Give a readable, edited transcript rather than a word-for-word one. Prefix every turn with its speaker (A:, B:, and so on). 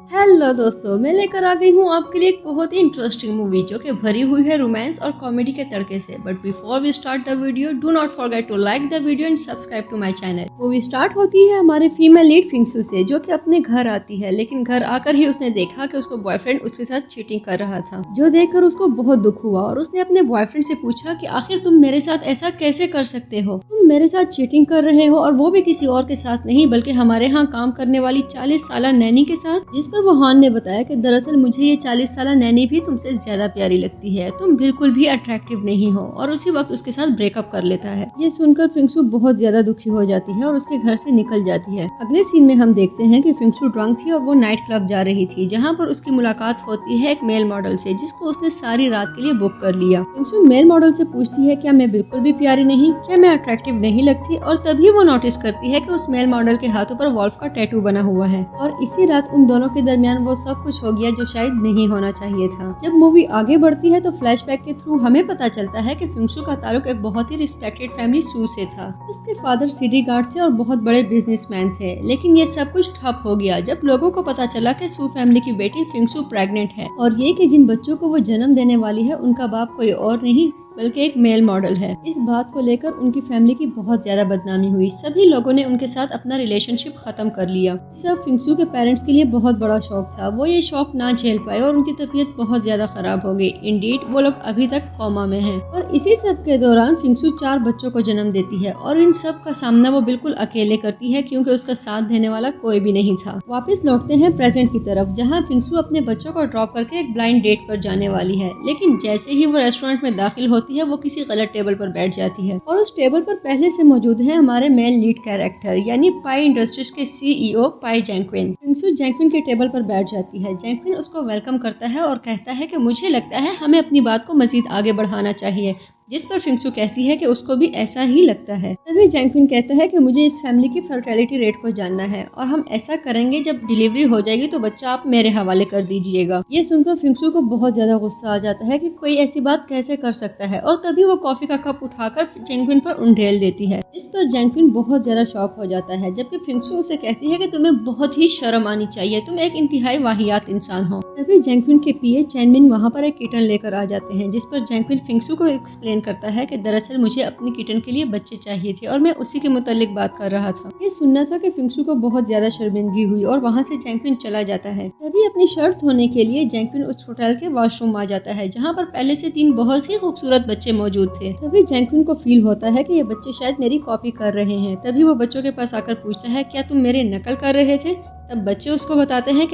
A: Hello दोस्तों, मैं लेकर आ गई हूँ आपके लिए एक बहुत ही इंटरेस्टिंग मूवी जो कि भरी हुई है रोमांस और कॉमेडी के तड़के से। But before we start the video, do not forget to like the video and subscribe to my channel. Movie start होती है हमारे फीमेल लीड फिंगसू से, जो कि अपने घर आती है, लेकिन घर आकर ही उसने देखा कि उसको बॉयफ्रेंड उसके साथ चीटिंग कर रहा था, जो देखकर उसको बहुत दुख हुआ और उसने अपने बॉयफ्रेंड से पूछा कि आखिर तुम मेरे साथ ऐसा कैसे कर सकते हो, तुम मेरे साथ चीटिंग कर रहे हो और वो भी किसी और के साथ नहीं बल्कि हमारे यहाँ काम करने वाली 40 साल नैनी के साथ। जिस पर वो हान ने बताया कि दरअसल मुझे ये 40 साल नैनी भी तुमसे ज्यादा प्यारी लगती है, तुम बिल्कुल भी अट्रैक्टिव नहीं हो, और उसी वक्त उसके साथ ब्रेकअप कर लेता है। ये सुनकर फिंगसू बहुत ज्यादा दुखी हो जाती है और उसके घर से निकल जाती है। अगले सीन में हम देखते हैं कि फिंगसू ड्रंक थी और वो नाइट क्लब जा रही थी, जहाँ पर उसकी मुलाकात होती है एक मेल मॉडल से, जिसको उसने सारी रात के लिए बुक कर लिया। फिंगसू मेल मॉडल से पूछती है क्या मैं बिल्कुल भी प्यारी नहीं, क्या मैं अट्रैक्टिव नहीं लगती, और तभी वो नोटिस करती है कि उस मेल मॉडल के हाथों पर वॉल्फ का टैटू बना हुआ है, और इसी रात उन दोनों के दरमियान वो सब कुछ हो गया जो शायद नहीं होना चाहिए था। जब मूवी आगे बढ़ती है तो फ्लैशबैक के थ्रू हमें पता चलता है कि फिंगसू का ताल्लुक एक बहुत ही रिस्पेक्टेड फैमिली सू से था। उसके फादर सिटी गार्ड थे और बहुत बड़े बिजनेसमैन थे, लेकिन ये सब कुछ ठप हो गया जब लोगों को पता चला कि सू फैमिली की बेटी फिंगसू प्रेग्नेंट है, और ये कि जिन बच्चों को वो जन्म देने वाली है उनका बाप कोई और नहीं बल्कि एक मेल मॉडल है। इस बात को लेकर उनकी फैमिली की बहुत ज्यादा बदनामी हुई, सभी लोगों ने उनके साथ अपना रिलेशनशिप खत्म कर लिया। सब फिंगसू के पेरेंट्स के लिए बहुत बड़ा शौक था, वो ये शौक ना झेल पाए और उनकी तबीयत बहुत ज्यादा खराब हो गई। इंडीड वो लोग अभी तक कोमा में हैं। और इसी सब के दौरान फिंगसू 4 बच्चों को जन्म देती है, और इन सब का सामना वो बिल्कुल अकेले करती है क्योंकि उसका साथ देने वाला कोई भी नहीं था। वापस लौटते हैं प्रेजेंट की तरफ, जहाँ फिंगसू अपने बच्चों को ड्रॉप करके एक ब्लाइंड डेट पर जाने वाली है, लेकिन जैसे ही वो रेस्टोरेंट में दाखिल होती है वो किसी गलत टेबल पर बैठ जाती है, और उस टेबल पर पहले से मौजूद है हमारे मेल लीड कैरेक्टर यानी पाई इंडस्ट्रीज के सीईओ पाई जैंक्विन। फिंगसू जैंक्विन के टेबल पर बैठ जाती है। जैंक्विन उसको वेलकम करता है और कहता है कि मुझे लगता है हमें अपनी बात को मजीद आगे बढ़ाना चाहिए, जिस पर फिंगसू कहती है कि उसको भी ऐसा ही लगता है। तभी जैंक्विन कहता है कि मुझे इस फैमिली की फर्टिलिटी रेट को जानना है, और हम ऐसा करेंगे जब डिलीवरी हो जाएगी तो बच्चा आप मेरे हवाले कर दीजिएगा। ये सुनकर फिंगसू को बहुत ज्यादा गुस्सा आ जाता है कि कोई ऐसी बात कैसे कर सकता है, और तभी वो कॉफी का कप उठाकर जैंक्विन पर उंडेल देती है। इस पर जैंक्विन बहुत ज्यादा शॉक हो जाता है, जबकि फिंगसू उसे कहती है कि तुम्हें बहुत ही शर्म आनी चाहिए, तुम एक इंतहाई वाहियात इंसान हो। तभी जैंक्विन के पीए चैनमिन वहाँ पर एक किटन लेकर आ जाते हैं, जिस पर जैंक्विन फिंगसू को एक्सप्लेन करता है कि दरअसल मुझे अपनी किटन के लिए बच्चे चाहिए थे और मैं उसी के मुतालिक बात कर रहा था। ये सुनना था कि फिंगसू को बहुत ज्यादा शर्मिंदगी हुई और वहाँ से जैंक्विन चला जाता है। तभी अपनी शर्त होने के लिए जैंक्विन उस होटल के वॉशरूम आ जाता है, जहाँ पर पहले से 3 बहुत ही खूबसूरत बच्चे मौजूद थे। तभी जैंक्विन को फील होता है कि ये बच्चे शायद मेरी कॉपी कर रहे हैं। तभी वो बच्चों के पास आकर पूछता है क्या तुम मेरी नकल कर रहे थे। तब बच्चे उसको बताते हैं